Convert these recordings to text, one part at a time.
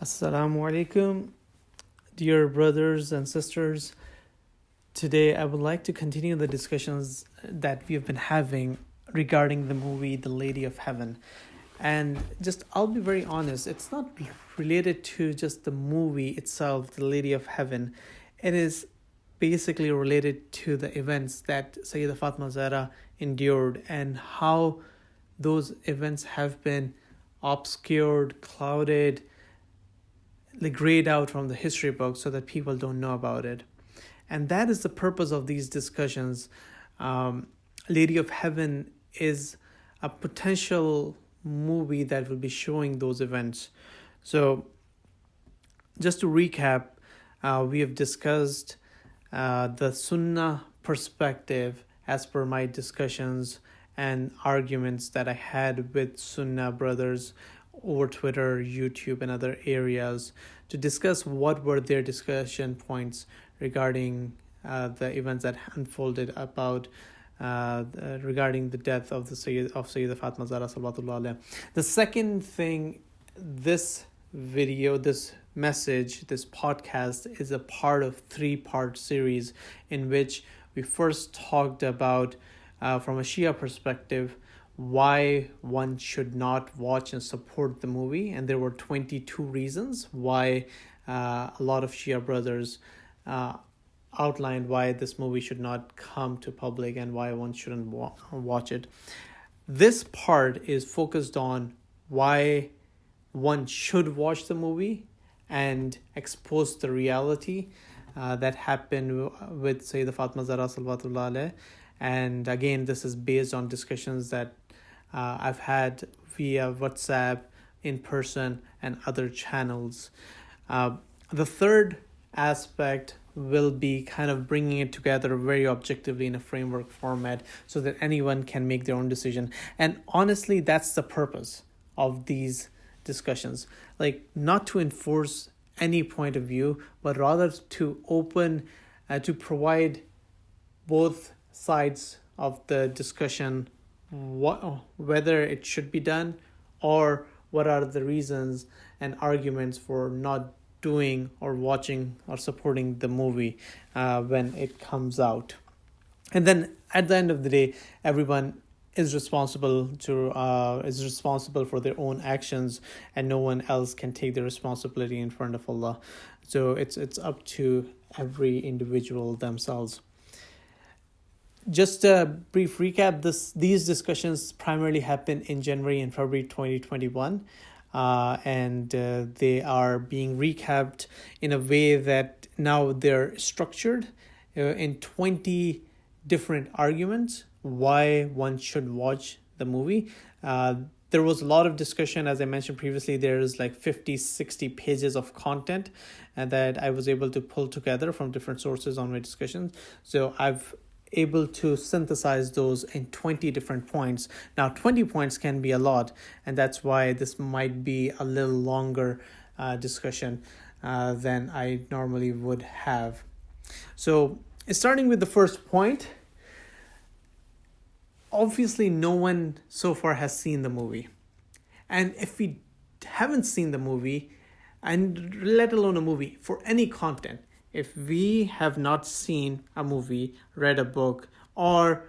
Assalamu alaikum, dear brothers and sisters. Today I would like to continue the discussions that we have been having regarding the movie The Lady of Heaven. And I'll be very honest, it's not related to just the movie itself, The Lady of Heaven. It is basically related to the events that Sayyidah Fatima Zahra endured and how those events have been obscured, clouded, grayed out from the history books so that people don't know about it. And that is the purpose of these discussions. Lady of Heaven is a potential movie that will be showing those events. So just to recap, we have discussed the Sunnah perspective as per my discussions and arguments that I had with Sunnah brothers over Twitter, YouTube, and other areas to discuss what were their discussion points regarding the events that unfolded about regarding the death of Sayyidah Fatima Zahra sallallahu alaiha. The second thing, this video, this message, this podcast is a part of 3-part series in which we first talked about from a Shia perspective why one should not watch and support the movie, and there were 22 reasons why a lot of Shia brothers outlined why this movie should not come to public and why one shouldn't watch it. This part is focused on why one should watch the movie and expose the reality that happened with Sayyidah Fatima Zahra sallallahu alaiha. And again, this is based on discussions that I've had via WhatsApp, in person, and other channels. The third aspect will be kind of bringing it together very objectively in a framework format so that anyone can make their own decision. And honestly, that's the purpose of these discussions. Not to enforce any point of view, but rather to open, to provide both sides of the discussion, whether it should be done or what are the reasons and arguments for not doing or watching or supporting the movie when it comes out. And then at the end of the day, everyone is responsible for their own actions, and no one else can take the responsibility in front of Allah. So it's up to every individual themselves. Just a brief recap, these discussions primarily happened in January and February 2021, and they are being recapped in a way that now they're structured in 20 different arguments why one should watch the movie. There was a lot of discussion, as I mentioned previously. There's 50-60 pages of content that I was able to pull together from different sources on my discussions. So I've able to synthesize those in 20 different points. Now 20 points can be a lot, and that's why this might be a little longer discussion than I normally would have. So starting with the first point, obviously no one so far has seen the movie, and if we haven't seen the movie, and let alone a movie, for any content, if we have not seen a movie, read a book, or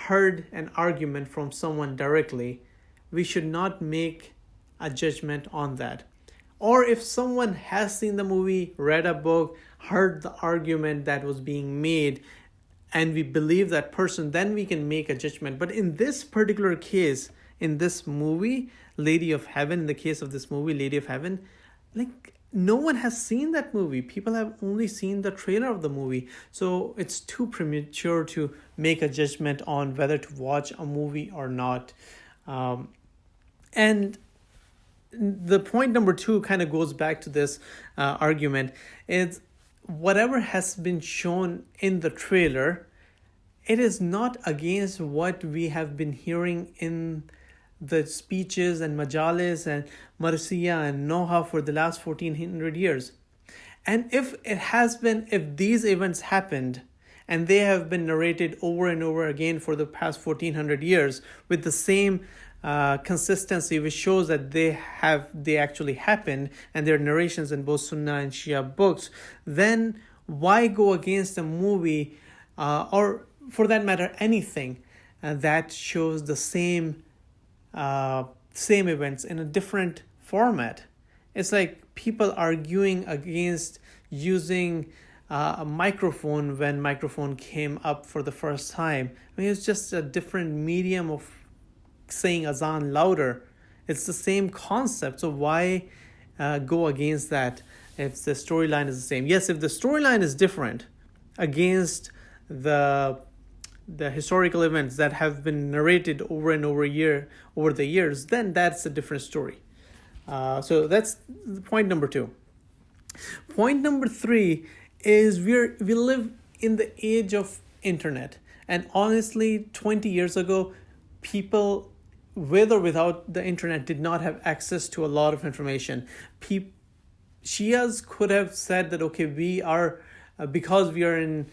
heard an argument from someone directly, we should not make a judgment on that. Or if someone has seen the movie, read a book, heard the argument that was being made, and we believe that person, then we can make a judgment. But in this particular case, in this movie, Lady of Heaven, in the case of this movie, Lady of Heaven, no one has seen that movie. People have only seen the trailer of the movie. So it's too premature to make a judgment on whether to watch a movie or not. And the point number 2 kind of goes back to this argument. Is whatever has been shown in the trailer, it is not against what we have been hearing in the speeches and majalis and marsiya and noha for the last 1400 years. And if these events happened and they have been narrated over and over again for the past 1400 years with the same consistency, which shows that they actually happened, and their narrations in both Sunnah and Shia books, then why go against a movie, or for that matter anything that shows the same events in a different format? It's like people arguing against using a microphone when microphone came up for the first time. I mean, it's just a different medium of saying azan louder. It's the same concept. So why go against that if the storyline is the same? Yes, if the storyline is different against the historical events that have been narrated over and over the years, then that's a different story. So that's point number 2. Point number 3 is we live in the age of internet, and honestly 20 years ago people with or without the internet did not have access to a lot of information. Shias could have said that, okay, we are because we are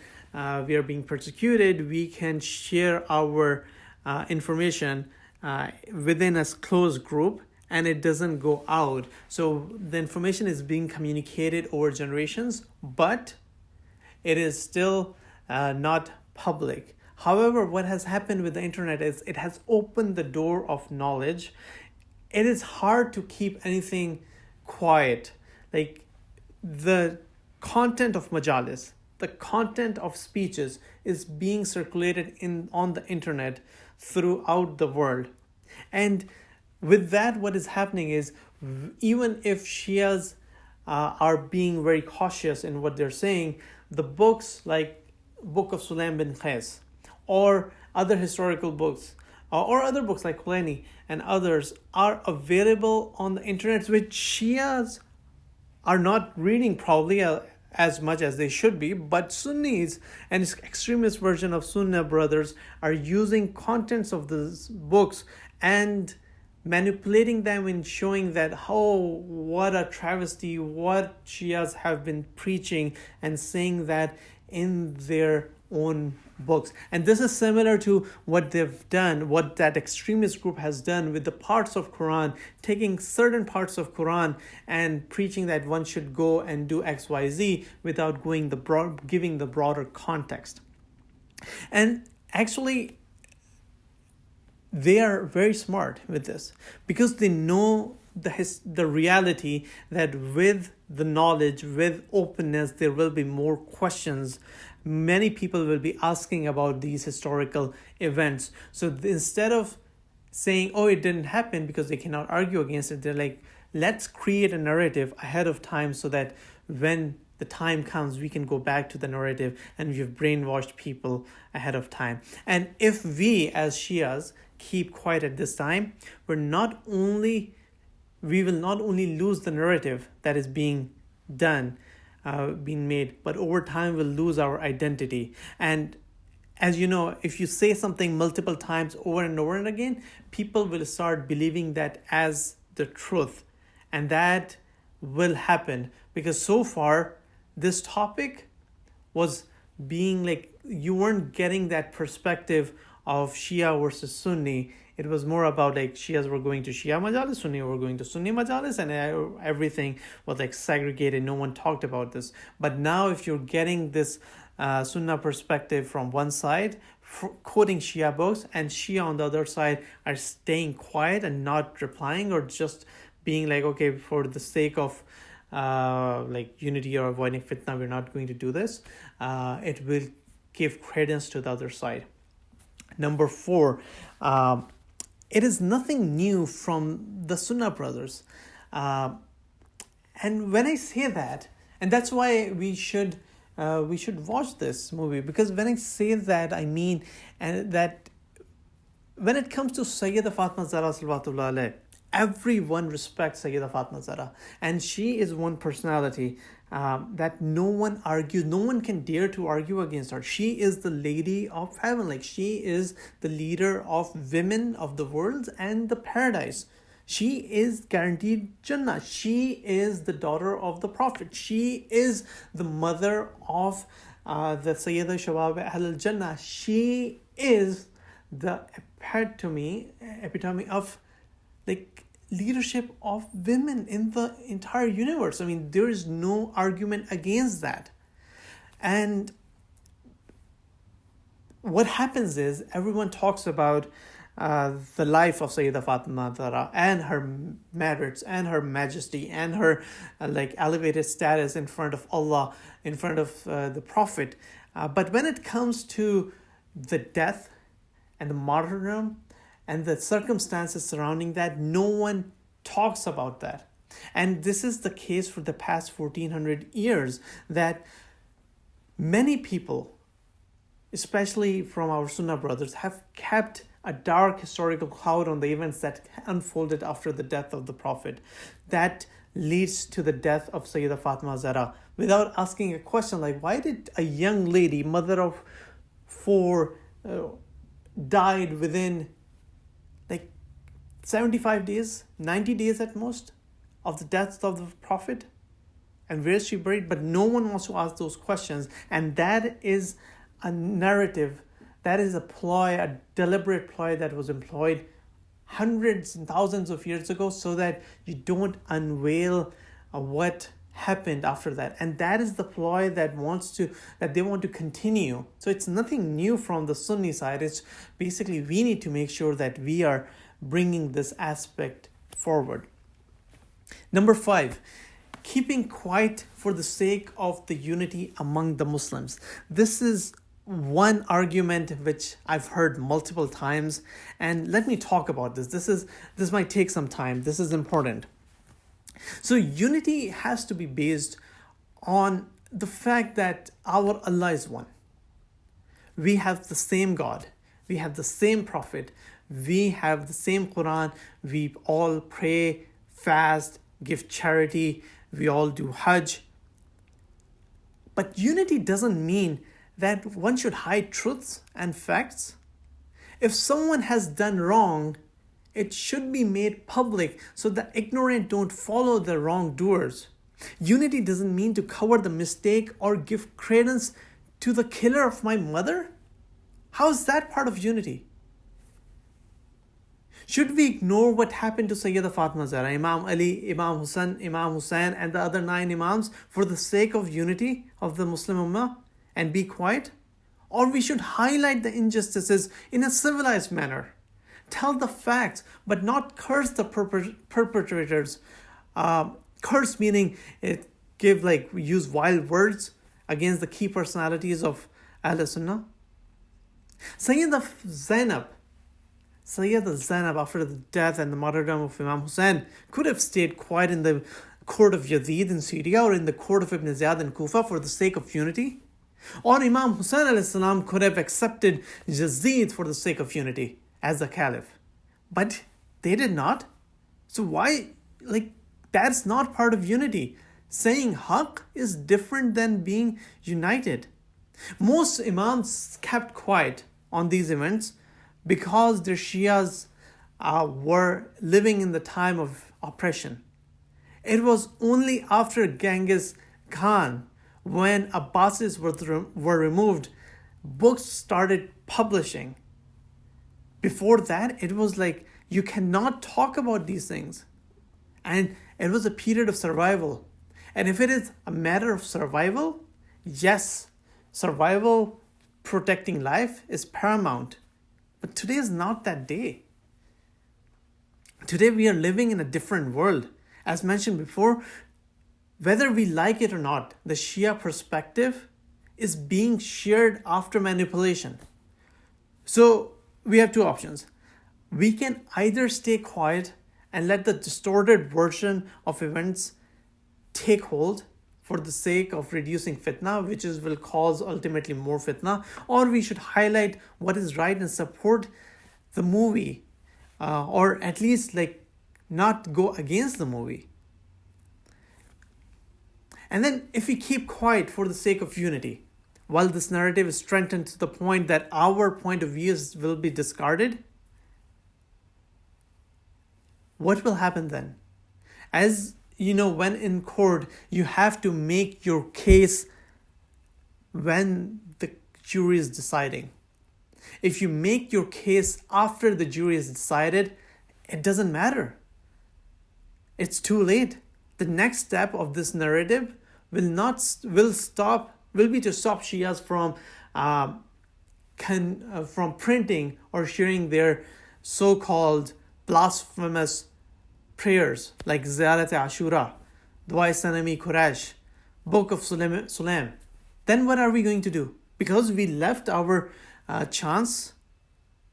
being persecuted, we can share our information within a closed group, and it doesn't go out. So the information is being communicated over generations, but it is still not public. However, what has happened with the internet is it has opened the door of knowledge. It is hard to keep anything quiet. Like the content of majalis, the content of speeches is being circulated on the internet throughout the world. And with that, what is happening is, even if Shias are being very cautious in what they're saying, the books like Book of Sulaim bin Qais or other historical books or other books like Khulaini and others are available on the internet, which Shias are not reading probably as much as they should be, but Sunnis and extremist version of Sunnah brothers are using contents of these books and manipulating them and showing that, oh, what a travesty, what Shias have been preaching and saying that in their own books. And this is similar to what they've done, what that extremist group has done with the parts of Quran, taking certain parts of Quran and preaching that one should go and do XYZ without giving the broader context. And actually, they are very smart with this because they know the reality that with the knowledge, with openness, there will be more questions. Many people will be asking about these historical events. So instead of saying, oh, it didn't happen, because they cannot argue against it, they're like, let's create a narrative ahead of time so that when the time comes, we can go back to the narrative, and we've brainwashed people ahead of time. And if we as Shias keep quiet at this time, we will not only lose the narrative that is being done, being made, but over time we'll lose our identity. And as you know, if you say something multiple times over and over and again, people will start believing that as the truth. And that will happen because so far this topic was being like, you weren't getting that perspective of Shia versus Sunni. It was more about like Shias were going to Shia majalis, Sunni were going to Sunni majalis, and everything was like segregated. No one talked about this. But now if you're getting this Sunnah perspective from one side, quoting Shia books, and Shia on the other side are staying quiet and not replying, or just being like, okay, for the sake of like unity or avoiding fitna, we're not going to do this, it will give credence to the other side. Number 4, it is nothing new from the Sunnah brothers. And when I say that, and that's why we should watch this movie, because when I say that, I mean, and that when it comes to Sayyida Fatma Zahra salawatullah alayh, everyone respects Sayyida Fatma Zahra, and she is one personality that no one argues, no one can dare to argue against her. She is the lady of heaven, like she is the leader of women of the world and the paradise. She is guaranteed Jannah. She is the daughter of the Prophet. She is the mother of the Sayyida Shabab Ahl al-Jannah. She is the epitome of like leadership of women in the entire universe. I mean, there is no argument against that. And what happens is everyone talks about the life of Sayyidah Fatima Zahra and her merits and her majesty and her like elevated status in front of Allah, in front of the Prophet. But when it comes to the death and the martyrdom and the circumstances surrounding that, no one talks about that. And this is the case for the past 1400 years, that many people, especially from our Sunnah brothers, have kept a dark historical cloud on the events that unfolded after the death of the Prophet, that leads to the death of Sayyidah Fatima Zahra, without asking a question like, why did a young lady, mother of four, died within like 75 days, 90 days at most, of the death of the Prophet? And where is she buried? But no one wants to ask those questions. And that is a narrative, that is a ploy, a deliberate ploy that was employed hundreds and thousands of years ago, so that you don't unveil what happened after that. And that is the ploy that they want to continue. So it's nothing new from the Sunni side. It's basically, we need to make sure that we are bringing this aspect forward. Number 5, keeping quiet for the sake of the unity among the Muslims. This is one argument which I've heard multiple times, and let me talk about this. This might take some time. This is important. So unity has to be based on the fact that our Allah is one. We have the same God. We have the same Prophet. We have the same Quran. We all pray, fast, give charity. We all do Hajj. But unity doesn't mean that one should hide truths and facts. If someone has done wrong, it should be made public so the ignorant don't follow the wrongdoers. Unity doesn't mean to cover the mistake or give credence to the killer of my mother. How is that part of unity? Should we ignore what happened to Sayyidah Fatima Zahra, Imam Ali, Imam Hussain, and the other 9 Imams for the sake of unity of the Muslim Ummah and be quiet? Or we should highlight the injustices in a civilized manner, tell the facts, but not curse the perpetrators. Curse meaning use wild words against the key personalities of Ahl Sunnah. Sayyidah Zainab, after the death and the martyrdom of Imam Hussain, could have stayed quiet in the court of Yazid in Syria or in the court of Ibn Ziyad in Kufa for the sake of unity. Or Imam Hussain a.s. could have accepted Yazid for the sake of unity as the caliph. But they did not. So why, that's not part of unity. Saying haqq is different than being united. Most Imams kept quiet on these events because their Shias were living in the time of oppression. It was only after Genghis Khan, when Abbasids were removed, books started publishing. Before that, it was like, you cannot talk about these things. And it was a period of survival. And if it is a matter of survival, yes, survival, protecting life is paramount. But today is not that day. Today we are living in a different world. As mentioned before, whether we like it or not, the Shia perspective is being shared after manipulation. So we have two options. We can either stay quiet and let the distorted version of events take hold for the sake of reducing fitna, which will cause ultimately more fitna, or we should highlight what is right and support the movie, or at least not go against the movie. And then if we keep quiet for the sake of unity, while this narrative is strengthened to the point that our point of view will be discarded, what will happen then? As you know, when in court, you have to make your case when the jury is deciding. If you make your case after the jury has decided, it doesn't matter. It's too late. The next step of this narrative will be to stop Shias from printing or sharing their so-called blasphemous prayers like Ziyarat Ashura, Dua Sanami Quraysh, Book of Sulaim. Then what are we going to do? Because we left our chance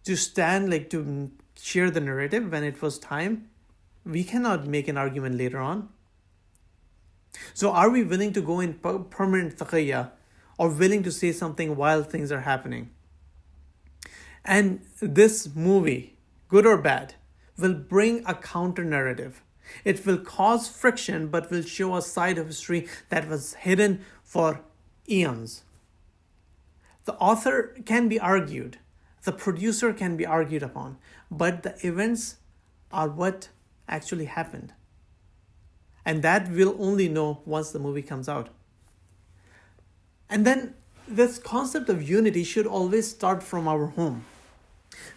to stand, to share the narrative when it was time, we cannot make an argument later on. So are we willing to go in permanent taqiyya, or willing to say something while things are happening? And this movie, good or bad, will bring a counter narrative. It will cause friction, but will show a side of history that was hidden for eons. The author can be argued, the producer can be argued upon, but the events are what actually happened. And that we'll only know once the movie comes out. And then this concept of unity should always start from our home.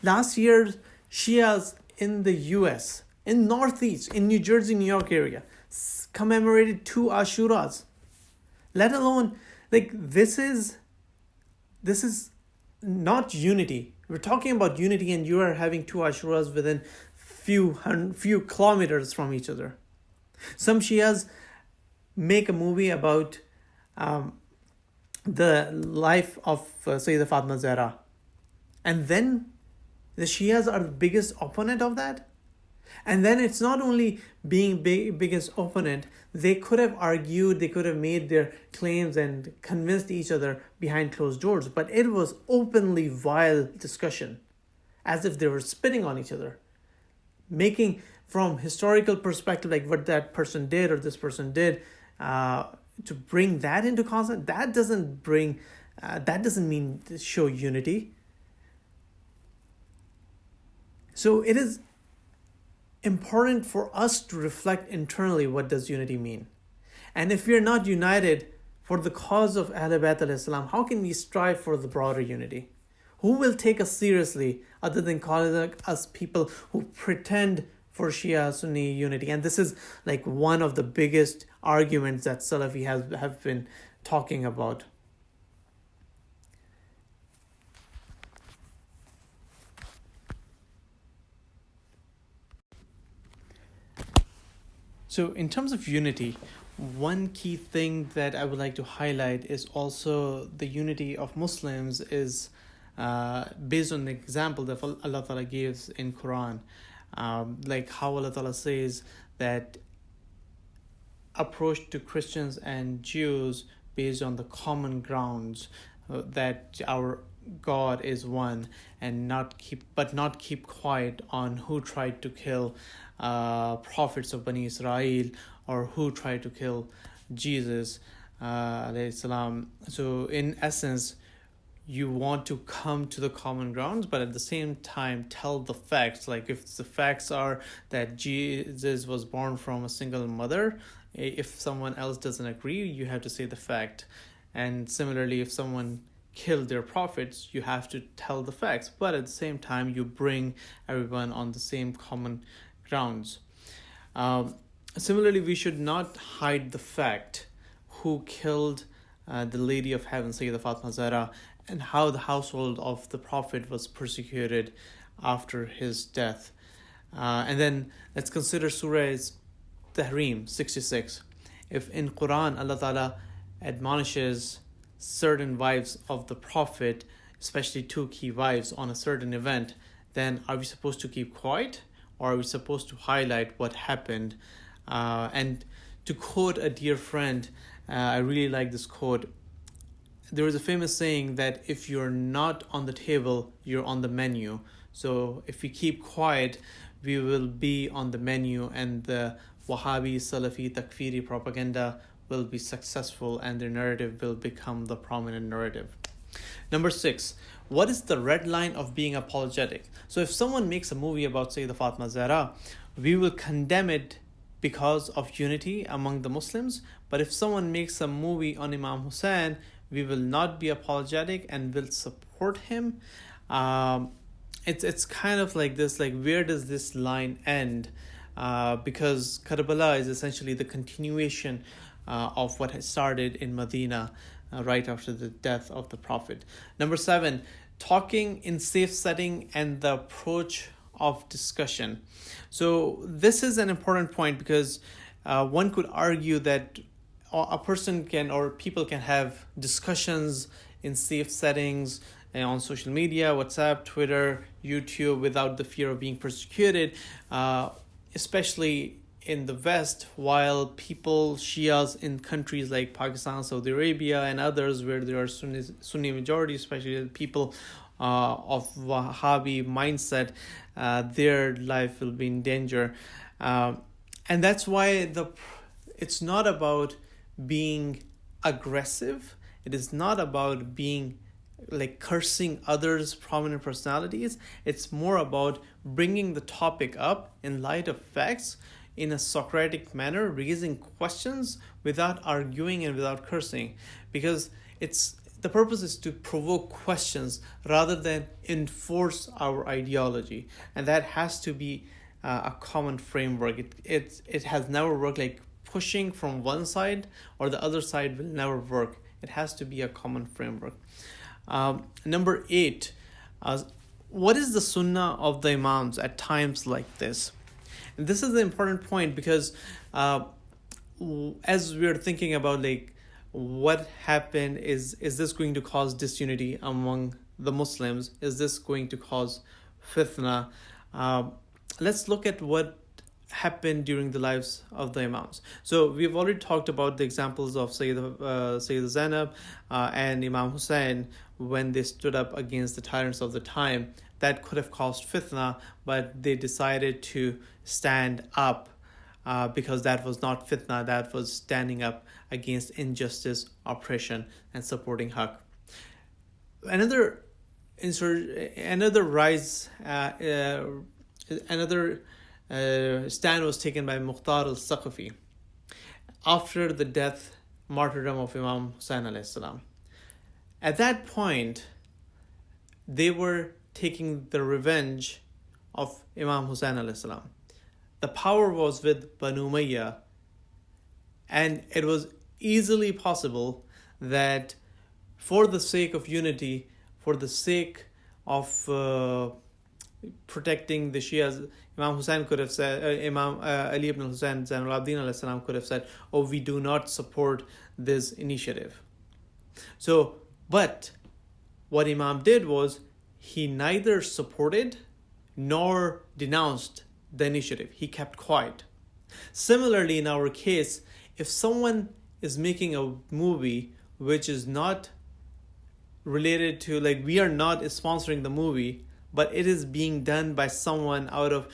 Last year, Shias in the US, in Northeast, in New Jersey, New York area, commemorated 2 Ashuras. Let alone, this is not unity. We're talking about unity and you are having 2 Ashuras within few kilometers from each other. Some Shias make a movie about the life of Sayyidah Fatima Zahra. And then the Shias are the biggest opponent of that. And then it's not only being biggest opponent, they could have argued, they could have made their claims and convinced each other behind closed doors. But it was openly vile discussion, as if they were spitting on each other. Making from historical perspective, like what that person did or this person did, to bring that into concept, that doesn't mean to show unity. So it is important for us to reflect internally, what does unity mean? And if we are not united for the cause of Ahlul Bayt alayhi salam, how can we strive for the broader unity? Who will take us seriously other than calling us people who pretend for Shia Sunni unity? And this is one of the biggest arguments that Salafi have been talking about. So in terms of unity, one key thing that I would like to highlight is also the unity of Muslims is based on the example that Allah Ta'ala gives in Quran. Like how Allah Ta'ala says that approach to Christians and Jews based on the common grounds that our God is one, and not keep quiet on who tried to kill prophets of Bani Israel or who tried to kill Jesus alayhi salam. So in essence, you want to come to the common grounds, but at the same time tell the facts. Like if the facts are that Jesus was born from a single mother, if someone else doesn't agree, you have to say the fact. And similarly, if someone killed their prophets, you have to tell the facts, but at the same time you bring everyone on the same common grounds. Similarly, we should not hide the fact who killed the Lady of Heaven, Sayyidah Fatima Zahra, and how the household of the Prophet was persecuted after his death. And then let's consider Surah Tahrim 66. If in Quran Allah Ta'ala admonishes certain wives of the Prophet, especially 2 key wives on a certain event, then are we supposed to keep quiet, or are we supposed to highlight what happened? And to quote a dear friend, I really like this quote. There is a famous saying that if you're not on the table, you're on the menu. So if we keep quiet, we will be on the menu, and the Wahabi, Salafi, Takfiri propaganda will be successful, and their narrative will become the prominent narrative. Number 6, what is the red line of being apologetic? So if someone makes a movie about Sayyidah Fatima Zahra, we will condemn it because of unity among the Muslims. But if someone makes a movie on Imam Hussein, we will not be apologetic and will support him. It's kind of like this, like where does this line end? Because Karbala is essentially the continuation of what had started in Medina right after the death of the Prophet. Number 7, talking in safe setting and the approach of discussion. So this is an important point because one could argue that a person can, or people can, have discussions in safe settings on social media, WhatsApp, Twitter, YouTube, without the fear of being persecuted, especially in the West, while people, Shias in countries like Pakistan, Saudi Arabia, and others where there are Sunni majority, especially people of Wahabi mindset, their life will be in danger. And that's why it's not about being aggressive. It is not about being like cursing others' prominent personalities. It's more about bringing the topic up in light of facts in a Socratic manner, raising questions without arguing and without cursing, because the purpose is to provoke questions rather than enforce our ideology, and that has to be a common framework. It has never worked. Like pushing from one side or the other side will never work. It has to be a common framework. Number 8, what is the sunnah of the imams at times like this? And this is the important point because as we're thinking about like what happened, is this going to cause disunity among the Muslims? Is this going to cause fitna? Let's look at what happened during the lives of the imams. So we've already talked about the examples of Sayyid Zainab and Imam Hussein when they stood up against the tyrants of the time. That could have caused fitna, but they decided to stand up because that was not fitna, that was standing up against injustice, oppression, and supporting haqq. Another stand was taken by Mukhtar al-Saqafi after the death, martyrdom of Imam Hussein alayhi salam. At that point, they were taking the revenge of Imam Hussein alayhi salam. The power was with Banu Umayyah, and it was easily possible that for the sake of unity, for the sake of protecting the Shias, Imam Hussein could have said, Imam Ali ibn Hussein Zainul Abidin alayhi salam could have said, "Oh, we do not support this initiative." So, but what Imam did was he neither supported nor denounced the initiative. He kept quiet. Similarly, in our case, if someone is making a movie which is not related to, like, we are not sponsoring the movie, but it is being done by someone out of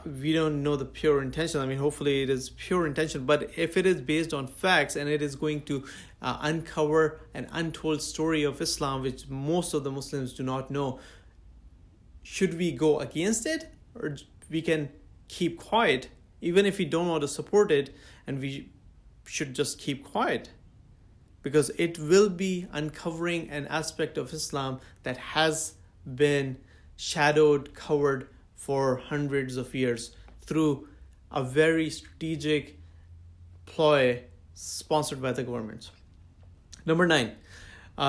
we don't know the pure intention. I mean, hopefully it is pure intention, but if it is based on facts and it is going to uncover an untold story of Islam which most of the Muslims do not know, should we go against it, or we can keep quiet even if we don't want to support it, and we should just keep quiet? Because it will be uncovering an aspect of Islam that has been shadowed, covered for hundreds of years through a very strategic ploy sponsored by the government. Number 9,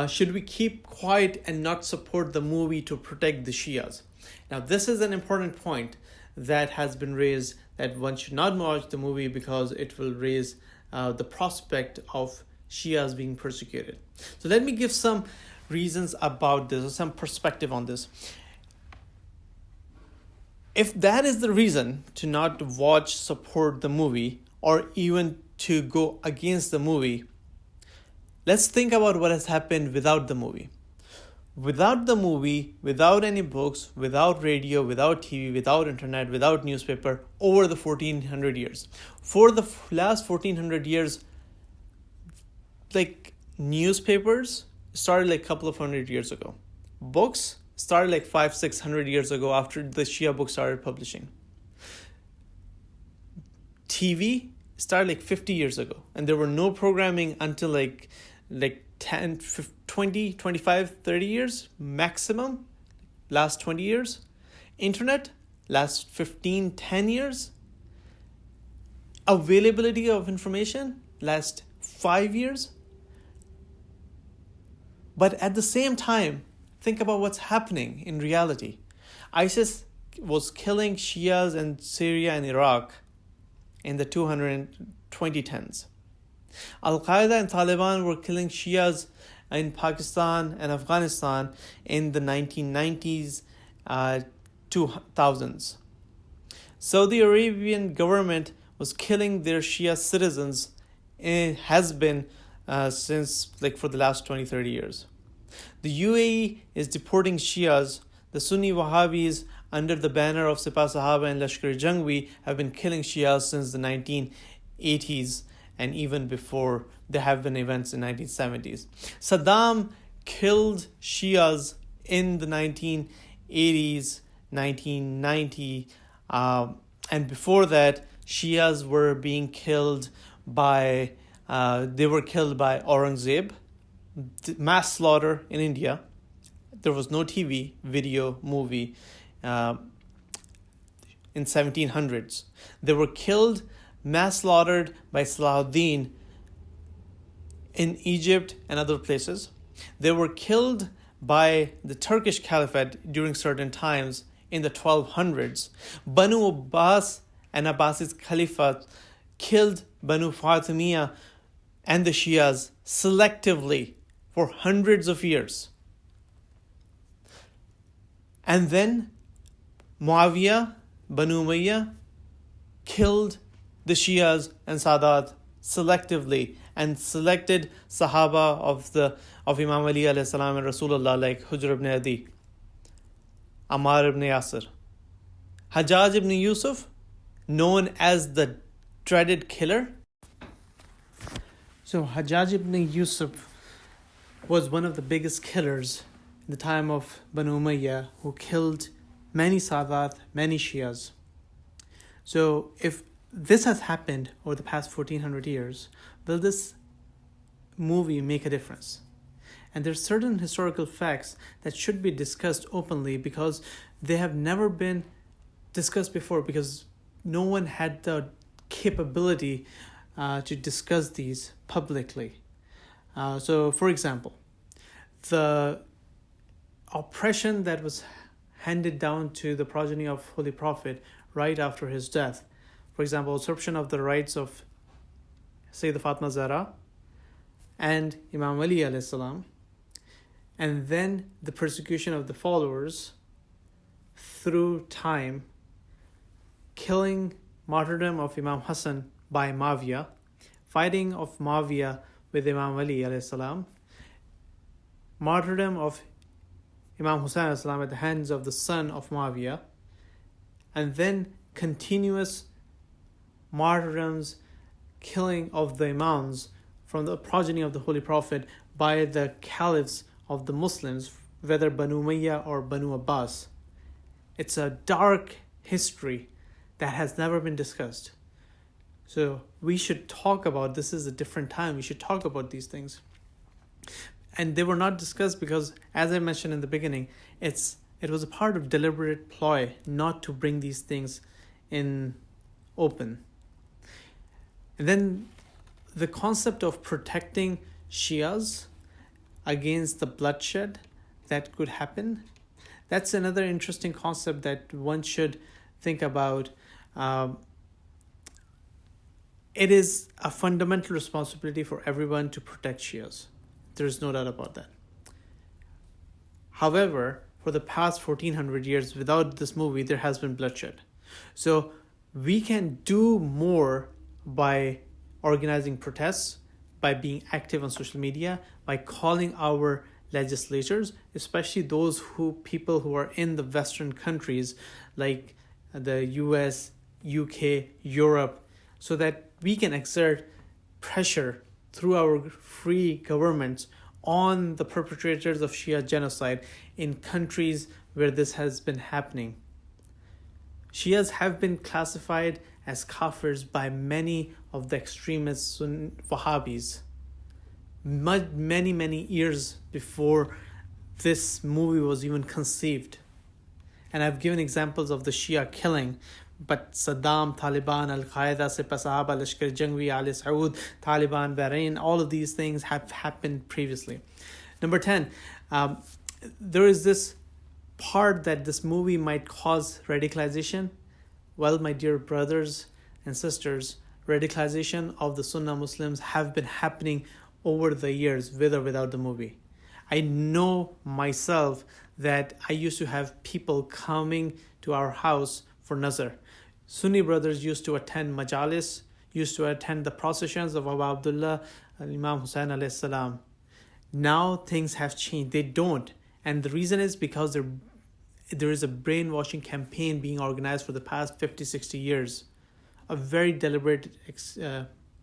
should we keep quiet and not support the movie to protect the Shias? Now, this is an important point that has been raised, that one should not watch the movie because it will raise the prospect of Shias being persecuted. So let me give some reasons about this, or some perspective on this. If that is the reason to not watch, support the movie, or even to go against the movie, let's think about what has happened without the movie. Without the movie, without any books, without radio, without TV, without internet, without newspaper, over the 1400 years. For the last 1400 years, like, newspapers started like a couple of hundred years ago. Books started like 500-600 years ago after the Shia book started publishing. TV started like 50 years ago, and there were no programming until like 10, 20, 25, 30 years maximum, last 20 years. Internet, last 10 years. Availability of information, last 5 years. But at the same time, think about what's happening in reality. ISIS was killing Shias in Syria and Iraq in the 2010s. Al-Qaeda and Taliban were killing Shias in Pakistan and Afghanistan in the 1990s, 2000s. Saudi Arabian government was killing their Shia citizens. It has been since for the last 20-30 years. The UAE is deporting Shias. The Sunni Wahabis under the banner of Sipah Sahaba and Lashkar-e-Jangvi have been killing Shias since the 1980s and even before. There have been events in 1970s. Saddam killed Shias in the 1980s, 1990, and before that, Shias were being killed by Aurangzeb. Mass slaughter in India. There was no TV, video, movie in 1700s. They were killed, mass slaughtered by Salahuddin in Egypt and other places. They were killed by the Turkish Caliphate during certain times in the 1200s. Banu Abbas and Abbasid Caliphate killed Banu Fatimiyya and the Shias selectively for hundreds of years. And then Muawiyah, Banu Umayyah killed the Shias and Sadat selectively and selected Sahaba of Imam Ali alayhi salam and Rasulullah like Hujr ibn Adi, Ammar ibn Yasir. Hajjaj ibn Yusuf, known as the dreaded killer. So Hajjaj ibn Yusuf was one of the biggest killers in the time of Banu Umayyah, who killed many Sadat, many Shias. So if this has happened over the past 1400 years, will this movie make a difference? And there's certain historical facts that should be discussed openly because they have never been discussed before, because no one had the capability to discuss these publicly. So, for example, the oppression that was handed down to the progeny of Holy Prophet right after his death. For example, usurpation of the rights of Sayyidah Fatma Zahra and Imam Ali alayhi salam, and then the persecution of the followers through time, killing, martyrdom of Imam Hassan by Muawiyah, fighting of Muawiyah with Imam Ali alayhi salam, martyrdom of Imam Hussain alayhi salam at the hands of the son of Muawiyah, and then continuous martyrdoms, killing of the Imams from the progeny of the Holy Prophet by the caliphs of the Muslims, whether Banu Umayyah or Banu Abbas. It's a dark history that has never been discussed. So we should talk about, this is a different time, we should talk about these things. And they were not discussed because, as I mentioned in the beginning, it was a part of deliberate ploy not to bring these things in open. And then the concept of protecting Shias against the bloodshed that could happen, that's another interesting concept that one should think about. It is a fundamental responsibility for everyone to protect Shias. There's no doubt about that. However, for the past 1400 years, without this movie, there has been bloodshed. So we can do more by organizing protests, by being active on social media, by calling our legislators, especially those people who are in the Western countries like the US, UK, Europe, so that we can exert pressure through our free governments on the perpetrators of Shia genocide in countries where this has been happening. Shias have been classified as kafirs by many of the extremists Wahabis many years before this movie was even conceived. And I've given examples of the Shia killing. But Saddam, Taliban, Al-Qaeda, Sepah Sahaba, Lashkar Jangvi, Ali Saud, Taliban, Bahrain, all of these things have happened previously. Number 10, there is this part that this movie might cause radicalization. Well, my dear brothers and sisters, radicalization of the Sunnah Muslims have been happening over the years, with or without the movie. I know myself that I used to have people coming to our house for nazar. Sunni brothers used to attend majalis, used to attend the processions of Abu Abdullah and Imam Hussain alayhi salam. Now things have changed. They don't. And the reason is because there is a brainwashing campaign being organized for the past 50, 60 years. A very deliberate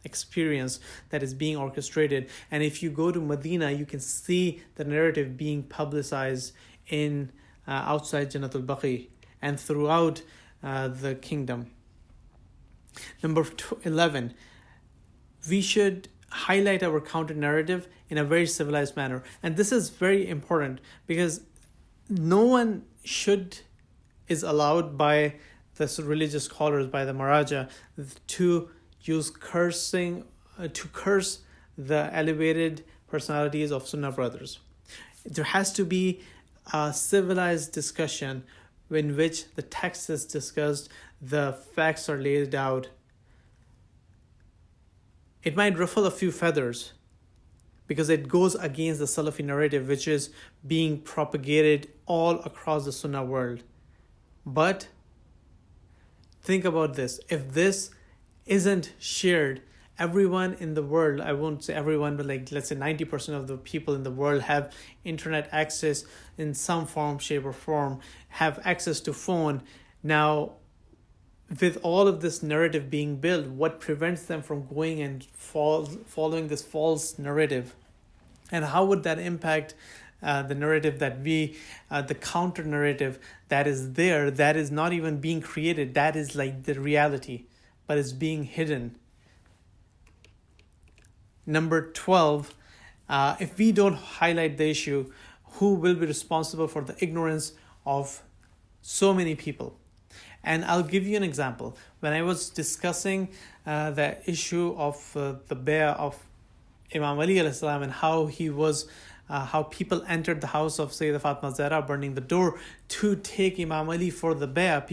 experience that is being orchestrated. And if you go to Medina, you can see the narrative being publicized in outside Jannatul Baqi and throughout the kingdom. Number 11, we should highlight our counter narrative in a very civilized manner. And this is very important because no one is allowed by the religious scholars, by the Maraja, to use cursing, to curse the elevated personalities of Sunnah brothers. There has to be a civilized discussion in which the text is discussed, the facts are laid out. It might ruffle a few feathers because it goes against the Salafi narrative, which is being propagated all across the Sunnah world. But think about this. If this isn't shared, everyone in the world, I won't say everyone, but let's say 90% of the people in the world have internet access in some form, shape or form, have access to phone. Now, with all of this narrative being built, what prevents them from going and following this false narrative? And how would that impact the narrative that the counter narrative that is there, that is not even being created, that is like the reality, but it's being hidden. Number 12, if we don't highlight the issue, who will be responsible for the ignorance of so many people? And I'll give you an example. When I was discussing the issue of the bay'ah of Imam Ali alayhi salam and how he was, how people entered the house of Sayyidah Fatima Zahra, burning the door to take Imam Ali for the bay'ah.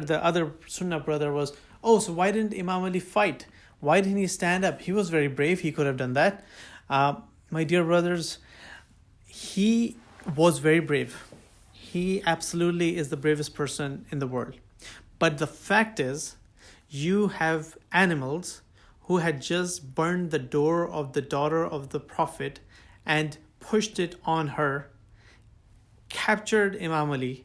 The other Sunnah brother was, oh, so why didn't Imam Ali fight? Why didn't he stand up? He was very brave. He could have done that. My dear brothers, he was very brave. He absolutely is the bravest person in the world. But the fact is, you have animals who had just burned the door of the daughter of the Prophet and pushed it on her, captured Imam Ali,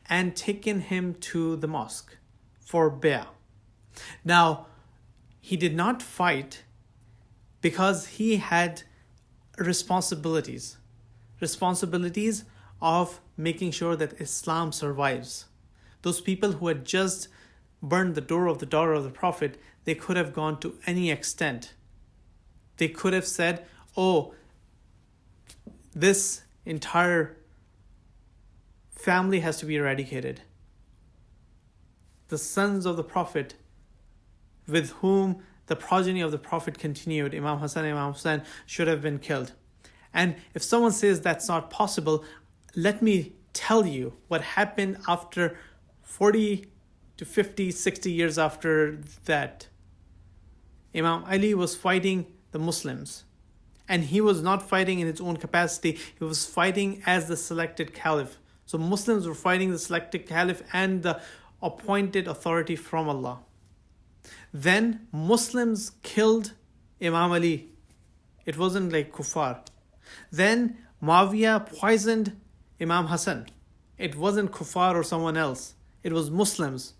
and taken him to the mosque for bay'ah. Now, he did not fight because he had responsibilities of making sure that Islam survives. Those people who had just burned the door of the daughter of the Prophet, they could have gone to any extent. They could have said, oh, this entire family has to be eradicated. The sons of the Prophet, with whom the progeny of the Prophet continued, Imam Hassan and Imam Hussain, should have been killed. And if someone says that's not possible, let me tell you what happened after 40 to 50, 60 years after that. Imam Ali was fighting the Muslims. And he was not fighting in his own capacity. He was fighting as the selected caliph. So Muslims were fighting the selected caliph and the appointed authority from Allah. Then Muslims killed Imam Ali. It wasn't like kuffar. Then Muawiyah poisoned Imam Hassan. It wasn't kuffar or someone else. It was Muslims.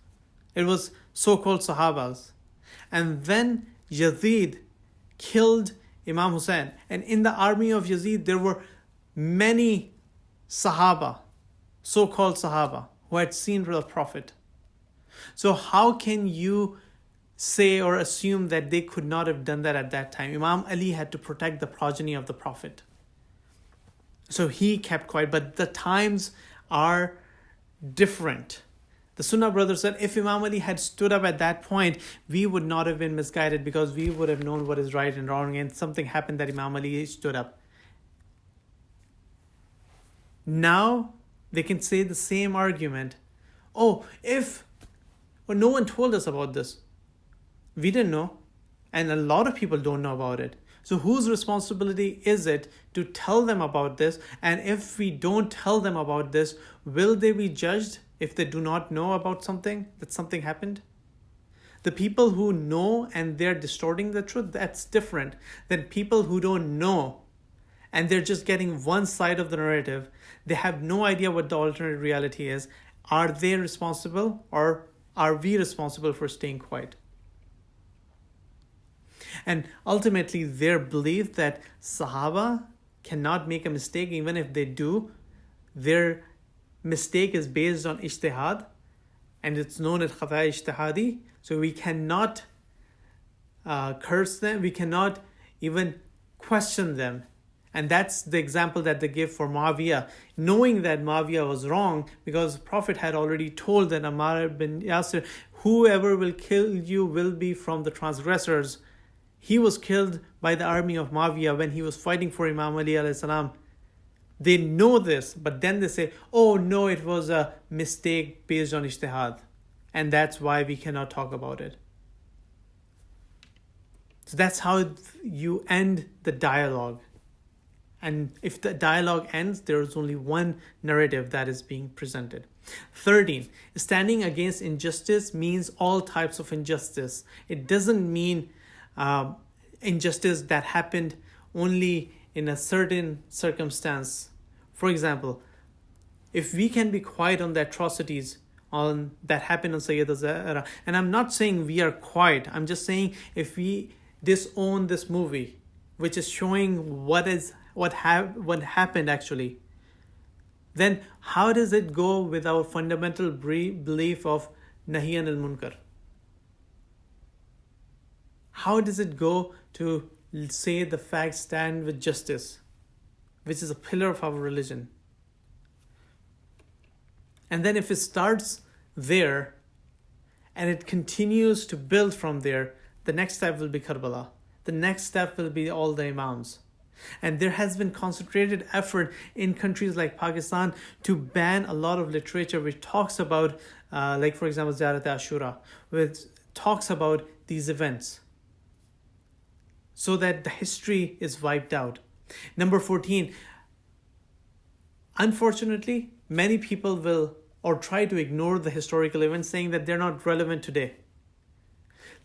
It was so-called Sahabas. And then Yazid killed Imam Hussain. And in the army of Yazid, there were many Sahaba, so-called Sahaba, who had seen the Prophet. So how can you say or assume that they could not have done that at that time? Imam Ali had to protect the progeny of the Prophet. So he kept quiet. But the times are different. The Sunnah brothers said, if Imam Ali had stood up at that point, we would not have been misguided because we would have known what is right and wrong, and something happened that Imam Ali stood up. Now they can say the same argument. Oh, no one told us about this. We didn't know. And a lot of people don't know about it. So whose responsibility is it to tell them about this? And if we don't tell them about this, will they be judged if they do not know about something, that something happened? The people who know and they're distorting the truth, that's different than people who don't know and they're just getting one side of the narrative. They have no idea what the alternate reality is. Are they responsible, or are we responsible for staying quiet? And ultimately, their belief that Sahaba cannot make a mistake, even if they do, their mistake is based on ijtihad, and it's known as khata ijtihadi. So we cannot curse them, we cannot even question them. And that's the example that they give for Muawiyah, knowing that Muawiyah was wrong because the Prophet had already told that Ammar bin Yasir, whoever will kill you will be from the transgressors. He was killed by the army of Muawiyah when he was fighting for Imam Ali alayhi salam. They know this, but then they say, oh no, it was a mistake based on ijtihad. And that's why we cannot talk about it. So that's how you end the dialogue. And if the dialogue ends, there is only one narrative that is being presented. 13. Standing against injustice means all types of injustice. It doesn't mean injustice that happened only in a certain circumstance. For example, if we can be quiet on the atrocities that happened on Sayyidah Zahra, and I'm not saying we are quiet, I'm just saying if we disown this movie, which is showing what happened actually, then how does it go with our fundamental belief of Nahiyan al-Munkar? How does it go to say the facts stand with justice, which is a pillar of our religion? And then if it starts there and it continues to build from there, the next step will be Karbala. The next step will be all the Imams. And there has been concentrated effort in countries like Pakistan to ban a lot of literature which talks about, like for example, Ziyarat Ashura, which talks about these events, so that the history is wiped out. Number 14, unfortunately, many people will or try to ignore the historical events, saying that they're not relevant today.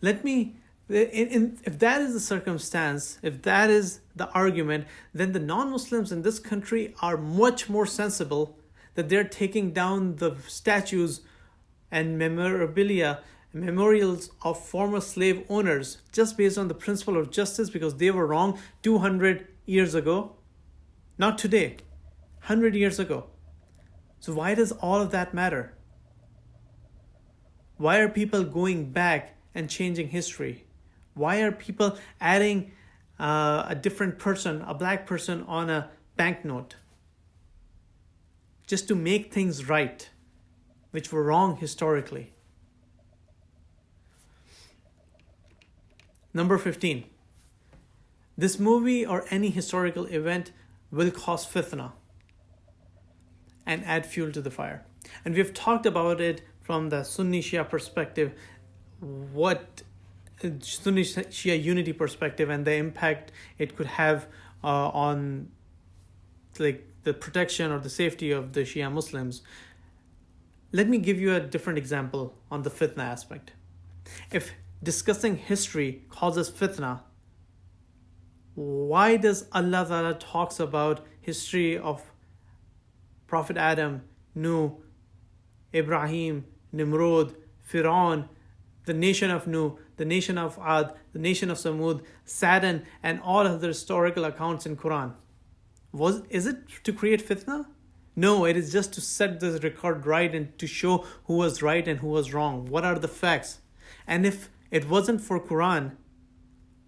If that is the circumstance, if that is the argument, then the non-Muslims in this country are much more sensible that they're taking down the statues and memorials of former slave owners just based on the principle of justice because they were wrong 200 years ago. Not today, 100 years ago. So why does all of that matter? Why are people going back and changing history? Why are people adding a different person, a black person, on a banknote? Just to make things right, which were wrong historically. Number 15. This movie or any historical event will cause fitna and add fuel to the fire. And we've talked about it from the Sunni Shia perspective, what Sunni Shia unity perspective and the impact it could have on like the protection or the safety of the Shia Muslims. Let me give you a different example on the fitna aspect. If discussing history causes fitna, why does Allah Ta'ala talks about history of Prophet Adam, Nuh, Ibrahim, Nimrod, Fir'aun, the nation of Nuh, the nation of Ad, the nation of Samud, Sadan, and all other historical accounts in Quran? Is it to create fitna? No, it is just to set the record right and to show who was right and who was wrong. What are the facts? And if it wasn't for Quran,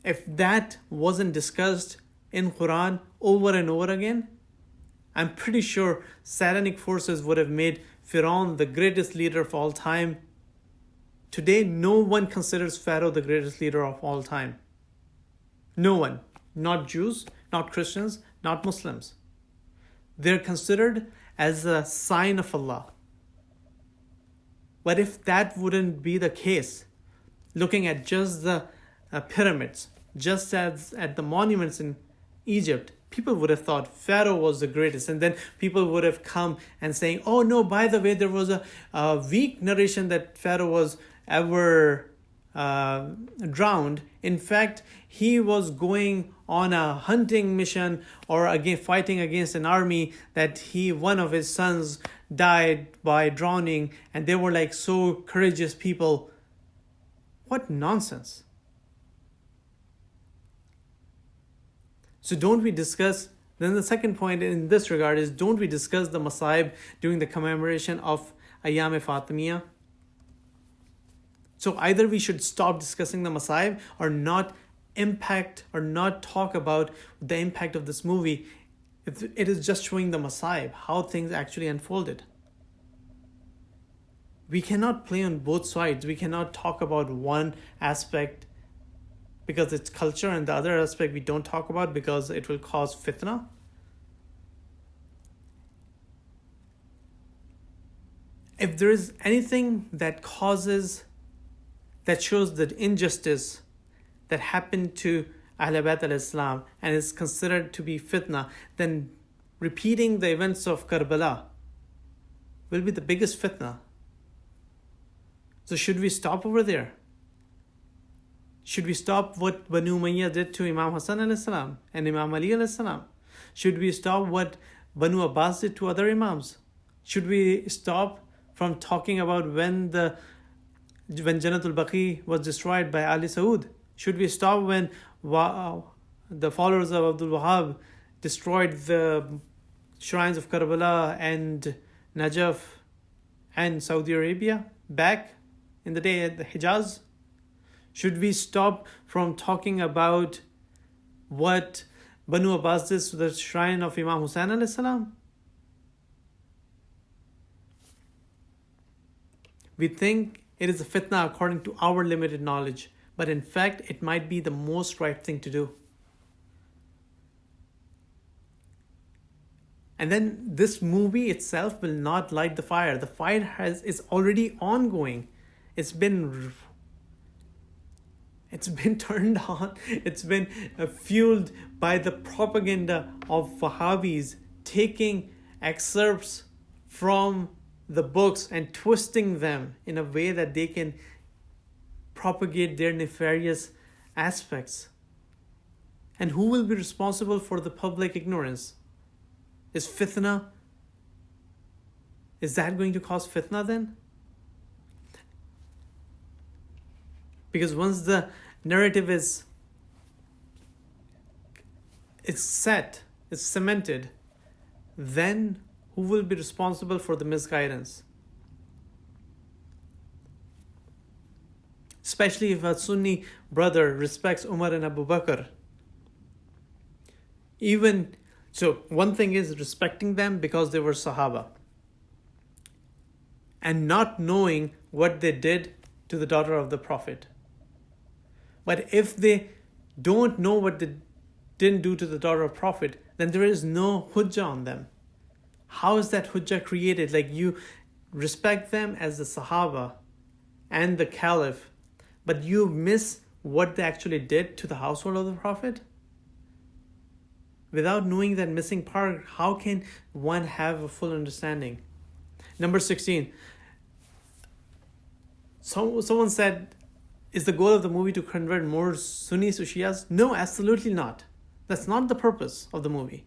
if that wasn't discussed in Quran over and over again, I'm pretty sure satanic forces would have made Pharaoh the greatest leader of all time. Today, no one considers Pharaoh the greatest leader of all time. No one. Not Jews, not Christians, not Muslims. They're considered as a sign of Allah. But if that wouldn't be the case, looking at just the pyramids, just as at the monuments in Egypt, people would have thought Pharaoh was the greatest. And then people would have come and saying, oh no, by the way, there was a weak narration that Pharaoh was ever drowned. In fact, he was going on a hunting mission or again fighting against an army that one of his sons died by drowning, and they were like so courageous people. What nonsense. So don't we discuss, then the second point in this regard is, don't we discuss the Masaib during the commemoration of Ayyam Fatimiyya? So either we should stop discussing the Masaib or not talk about the impact of this movie. It is just showing the Masaib, how things actually unfolded. We cannot play on both sides. We cannot talk about one aspect because it's culture and the other aspect we don't talk about because it will cause fitna. If there is anything that shows the injustice that happened to Ahl Bayt al-Islam and is considered to be fitna, then repeating the events of Karbala will be the biggest fitna. So should we stop over there? Should we stop what Banu Umayyah did to Imam Hassan al-Salam and Imam Ali al-Salam? Should we stop what Banu Abbas did to other Imams? Should we stop from talking about when Jannatul Baqi was destroyed by Ali Saud? Should we stop when the followers of Abdul Wahab destroyed the shrines of Karbala and Najaf and Saudi Arabia back in the day at the Hijaz? Should we stop from talking about what Banu Abbas did to the shrine of Imam Hussain alayhi salam? We think it is a fitna according to our limited knowledge, but in fact, it might be the most right thing to do. And then this movie itself will not light the fire. The fire is already ongoing. It's been turned on. It's been fueled by the propaganda of Wahabis, taking excerpts from the books and twisting them in a way that they can propagate their nefarious aspects. And who will be responsible for the public ignorance? Is fitna? Is that going to cause fitna then? Because once the narrative is set, it's cemented, then who will be responsible for the misguidance? Especially if a Sunni brother respects Umar and Abu Bakr. So one thing is respecting them because they were Sahaba, and not knowing what they did to the daughter of the Prophet. But if they don't know what they didn't do to the daughter of Prophet, then there is no hujjah on them. How is that hujjah created? Like, you respect them as the Sahaba and the Caliph, but you miss what they actually did to the household of the Prophet? Without knowing that missing part, how can one have a full understanding? Number 16. Someone said, is the goal of the movie to convert more Sunnis to Shias? No, absolutely not. That's not the purpose of the movie.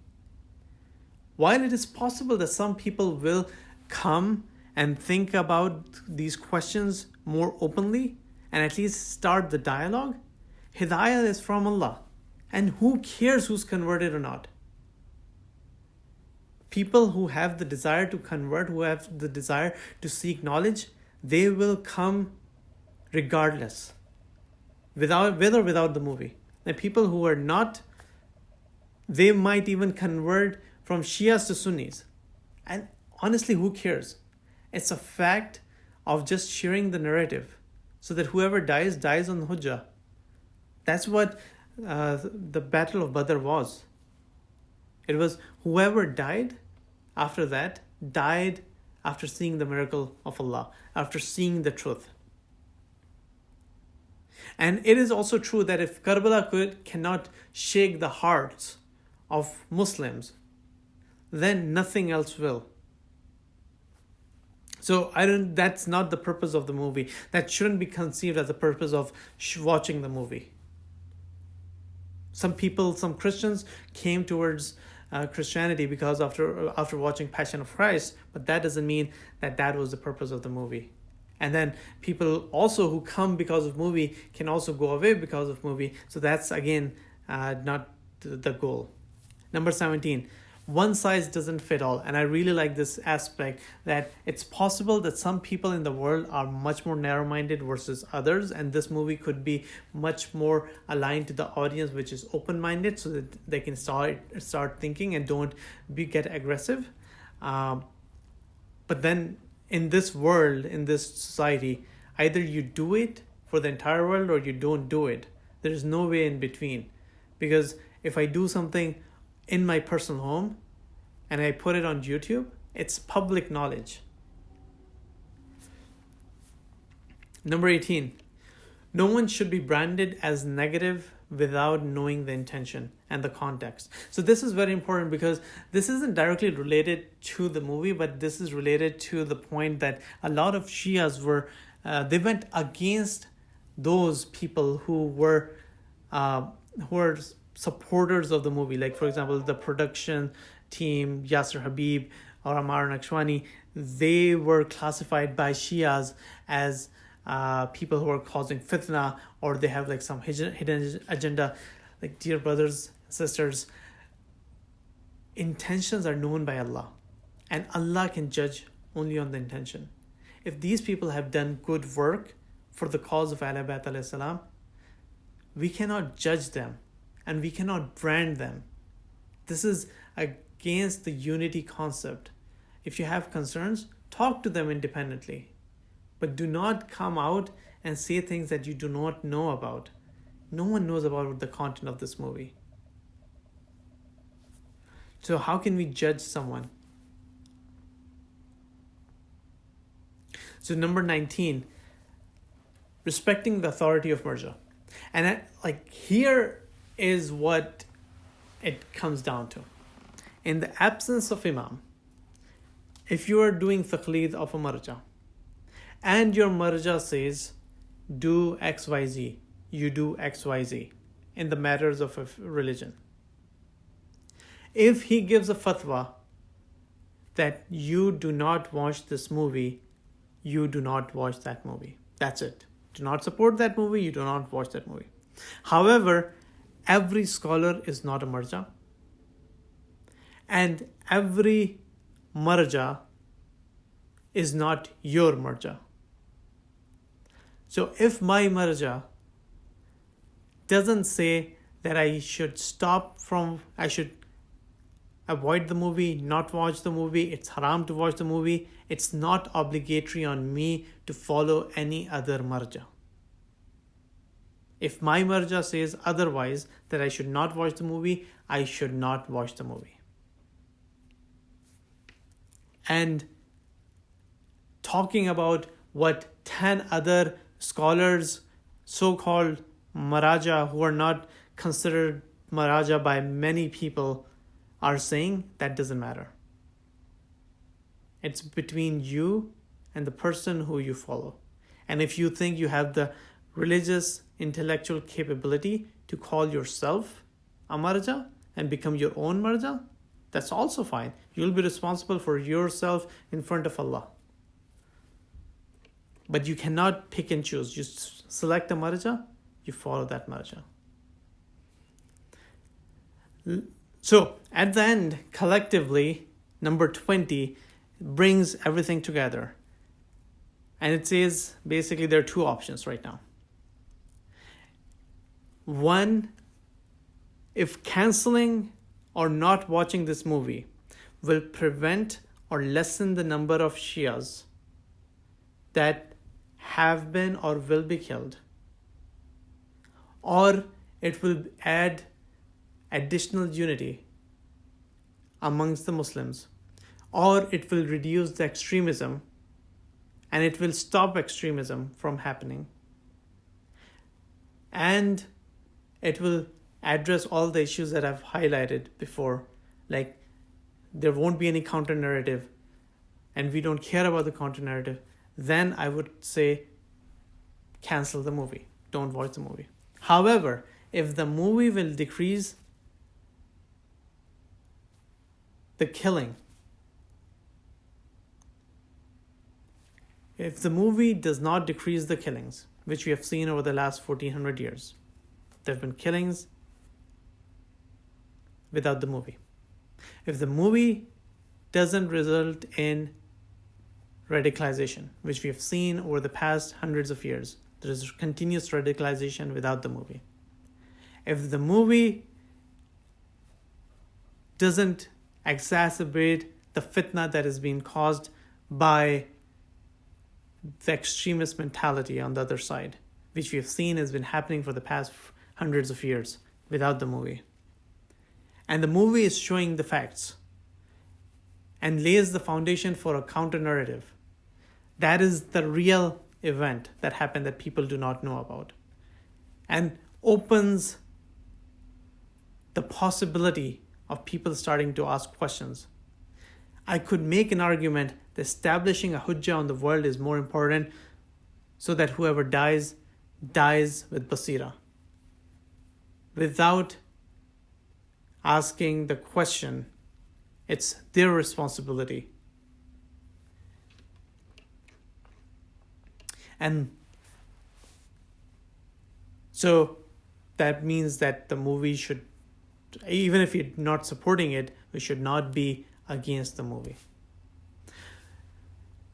While it is possible that some people will come and think about these questions more openly and at least start the dialogue, Hidayah is from Allah. And who cares who's converted or not? People who have the desire to convert, who have the desire to seek knowledge, they will come regardless, with or without the movie. And people who are not, they might even convert from Shias to Sunnis. And honestly, who cares? It's a fact of just sharing the narrative so that whoever dies on the Hujjah. That's what the Battle of Badr was. It was whoever died after that, died after seeing the miracle of Allah, after seeing the truth. And it is also true that if Karbala cannot shake the hearts of Muslims, then nothing else will. So that's not the purpose of the movie. That shouldn't be conceived as the purpose of watching the movie. Some Christians came towards Christianity because after watching Passion of Christ, but that doesn't mean that was the purpose of the movie. And then people also who come because of movie can also go away because of movie. So that's again not the goal. Number 17, one size doesn't fit all. And I really like this aspect that it's possible that some people in the world are much more narrow-minded versus others, and this movie could be much more aligned to the audience which is open-minded, so that they can start thinking and don't get aggressive. But then in this world, in this society, either you do it for the entire world or you don't do it. There is no way in between. Because if I do something in my personal home and I put it on YouTube, it's public knowledge. Number 18, no one should be branded as negative without knowing the intention and the context. So this is very important because this isn't directly related to the movie, but this is related to the point that a lot of Shias they went against those people who were supporters of the movie. Like, for example, the production team, Yasser Habib or Ammar Nakshwani, they were classified by Shias as people who are causing fitna, or they have like some hidden agenda. Like, dear brothers, sisters, intentions are known by Allah, and Allah can judge only on the intention. If these people have done good work for the cause of Ahlul Bayt alayhi salam, we cannot judge them and we cannot brand them. This is against the unity concept. If you have concerns, talk to them independently. But do not come out and say things that you do not know about. No one knows about the content of this movie. So how can we judge someone? So number 19, respecting the authority of marja. And here is what it comes down to. In the absence of imam, if you are doing taqleed of a marja, and your marja says, do XYZ, you do XYZ in the matters of religion. If he gives a fatwa that you do not watch this movie, you do not watch that movie. That's it. Do not support that movie, you do not watch that movie. However, every scholar is not a marja. And every marja is not your marja. So if my marja doesn't say that I should avoid the movie, not watch the movie, it's haram to watch the movie, it's not obligatory on me to follow any other marja. If my marja says otherwise, that I should not watch the movie, I should not watch the movie. And talking about what 10 other scholars, so-called Maraja, who are not considered Maraja by many people, are saying, that doesn't matter. It's between you and the person who you follow. And if you think you have the religious, intellectual capability to call yourself a Marja and become your own Marja, that's also fine. You'll be responsible for yourself in front of Allah. But you cannot pick and choose. You select a marja, you follow that marja. So at the end, collectively, number 20 brings everything together. And it says, basically, there are two options right now. One, if canceling or not watching this movie will prevent or lessen the number of Shias that have been or will be killed, or it will add additional unity amongst the Muslims, or it will reduce the extremism and it will stop extremism from happening, and it will address all the issues that I've highlighted before, like there won't be any counter narrative and we don't care about the counter narrative, then I would say cancel the movie. Don't watch the movie. However, if the movie will decrease the killing, if the movie does not decrease the killings, which we have seen over the last 1400 years, there have been killings without the movie. If the movie doesn't result in radicalization, which we have seen over the past hundreds of years, there is continuous radicalization without the movie. If the movie doesn't exacerbate the fitna that is being caused by the extremist mentality on the other side, which we have seen has been happening for the past hundreds of years without the movie, and the movie is showing the facts and lays the foundation for a counter narrative, that is the real event that happened that people do not know about, and opens the possibility of people starting to ask questions. I could make an argument that establishing a hujjah on the world is more important, so that whoever dies with basira, without asking the question. It's their responsibility. And so that means that the movie should, even if you're not supporting it, we should not be against the movie.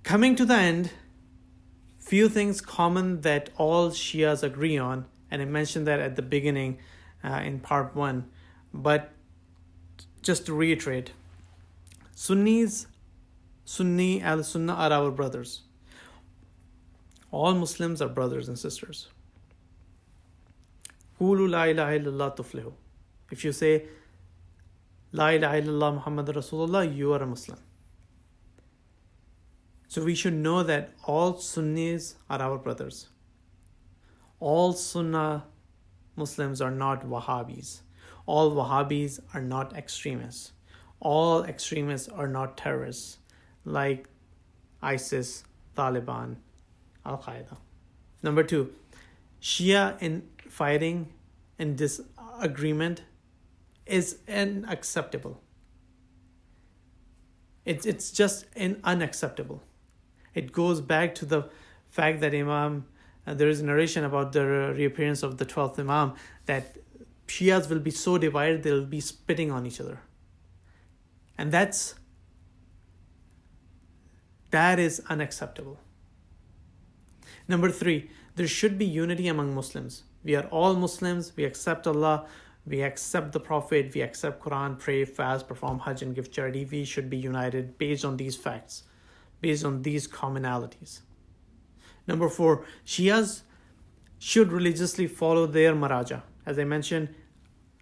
Coming to the end, few things common that all Shias agree on, and I mentioned that at the beginning in part 1, but just to reiterate, Sunni al-Sunnah are our brothers. All Muslims are brothers and sisters. Qulu la ilaha illallah tuflihu. If you say la ilaha illallah Muhammad Rasulullah, you are a Muslim. So we should know that all Sunnis are our brothers. All Sunnah Muslims are not Wahabis. All Wahabis are not extremists. All extremists are not terrorists like ISIS, Taliban, Al-Qaeda. Number 2, Shia in fighting and disagreement is unacceptable. It's just unacceptable. It goes back to the fact that there is a narration about the reappearance of the 12th Imam, that Shias will be so divided they'll be spitting on each other. And that is unacceptable. Number 3, there should be unity among Muslims. We are all Muslims. We accept Allah. We accept the Prophet. We accept Quran, pray, fast, perform Hajj, and give charity. We should be united based on these facts, based on these commonalities. Number 4, Shias should religiously follow their maraja. As I mentioned,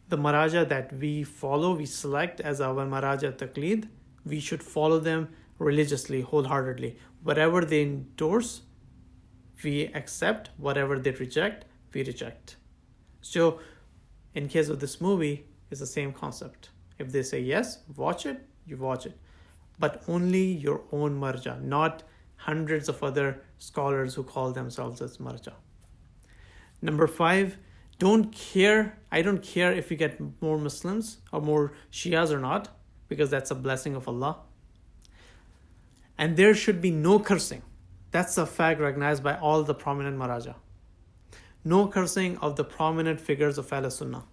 the maraja that we follow, we select as our maraja taqleed, we should follow them religiously, wholeheartedly. Whatever they endorse, we accept. Whatever they reject, we reject. So in case of this movie, it's the same concept. If they say yes, watch it, you watch it. But only your own marja, not hundreds of other scholars who call themselves as marja. Number 5, I don't care if we get more Muslims or more Shias or not, because that's a blessing of Allah. And there should be no cursing. That's a fact recognized by all the prominent maraja. No cursing of the prominent figures of Ahl-Sunnah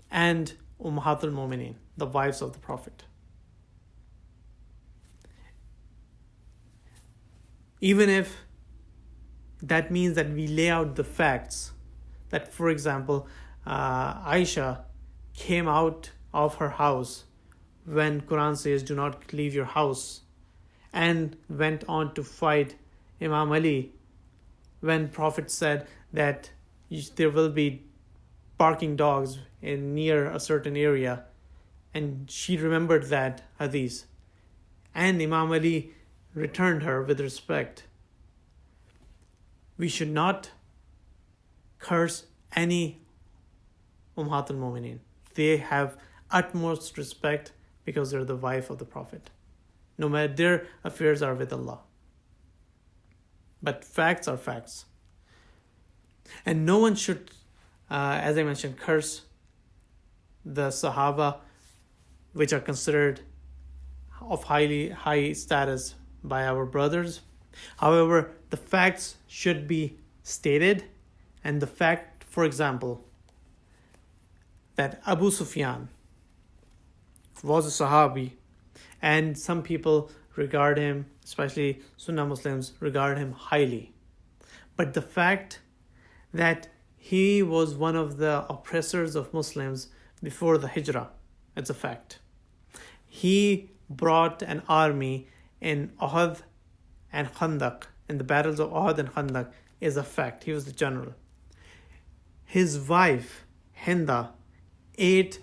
and Ummahatul Mu'mineen, the wives of the Prophet. Even if that means that we lay out the facts, that, for example, Aisha came out of her house when Quran says, do not leave your house. and went on to fight Imam Ali when Prophet said that there will be barking dogs near a certain area, and she remembered that hadith, and Imam Ali returned her with respect. We should not curse any Ummahat al-Mu'mineen. They have utmost respect because they're the wife of the Prophet. No matter, their affairs are with Allah. But facts are facts. And no one should, as I mentioned, curse the Sahaba, which are considered of high status by our brothers. However, the facts should be stated, and the fact, for example, that Abu Sufyan was a Sahabi, and some people regard him, especially Sunnah Muslims, regard him highly. But the fact that he was one of the oppressors of Muslims before the Hijrah, it's a fact. He brought an army in Uhud and Khandaq, in the battles of Uhud and Khandaq, is a fact. He was the general. His wife, Hinda, ate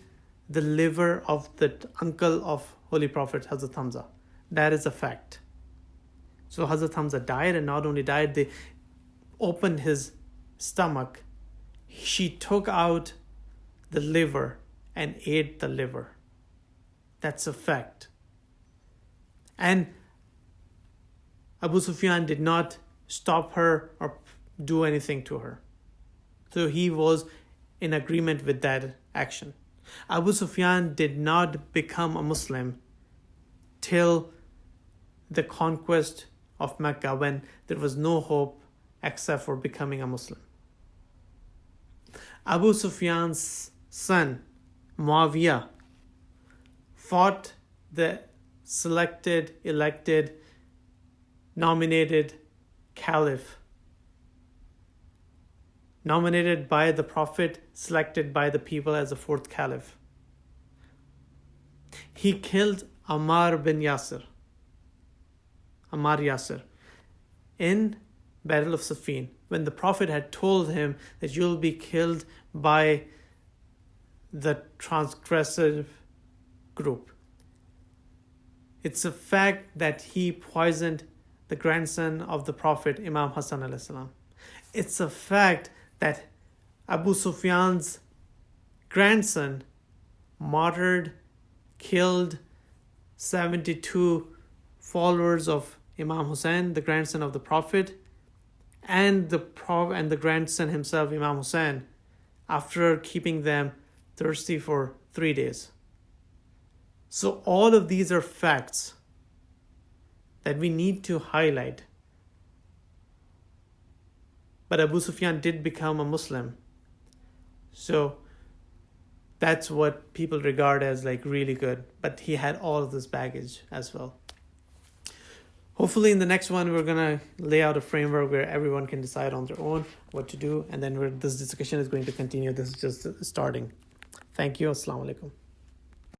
the liver of the uncle of Holy Prophet Hazrat Hamza. That is a fact. So Hazrat Hamza died, and not only died, they opened his stomach. She took out the liver and ate the liver. That's a fact. And Abu Sufyan did not stop her or do anything to her. So he was in agreement with that action. Abu Sufyan did not become a Muslim till the conquest of Mecca, when there was no hope except for becoming a Muslim. Abu Sufyan's son, Muawiyah, fought the selected, elected, nominated caliph, nominated by the Prophet, selected by the people as the fourth caliph. He killed Ammar Yasir, in Battle of Siffin, when the Prophet had told him that you'll be killed by the transgressive group. It's a fact that he poisoned the grandson of the Prophet, Imam Hassan alayhi salam. It's a fact that Abu Sufyan's grandson martyred, killed 72 followers of Imam Hussein, the grandson of the Prophet, and the grandson himself, Imam Hussein, after keeping them thirsty for 3 days. So all of these are facts that we need to highlight. But Abu Sufyan did become a Muslim. So that's what people regard as like really good. But he had all of this baggage as well. Hopefully in the next one, we're going to lay out a framework where everyone can decide on their own what to do. And then this discussion is going to continue. This is just starting. Thank you. Assalamu alaikum.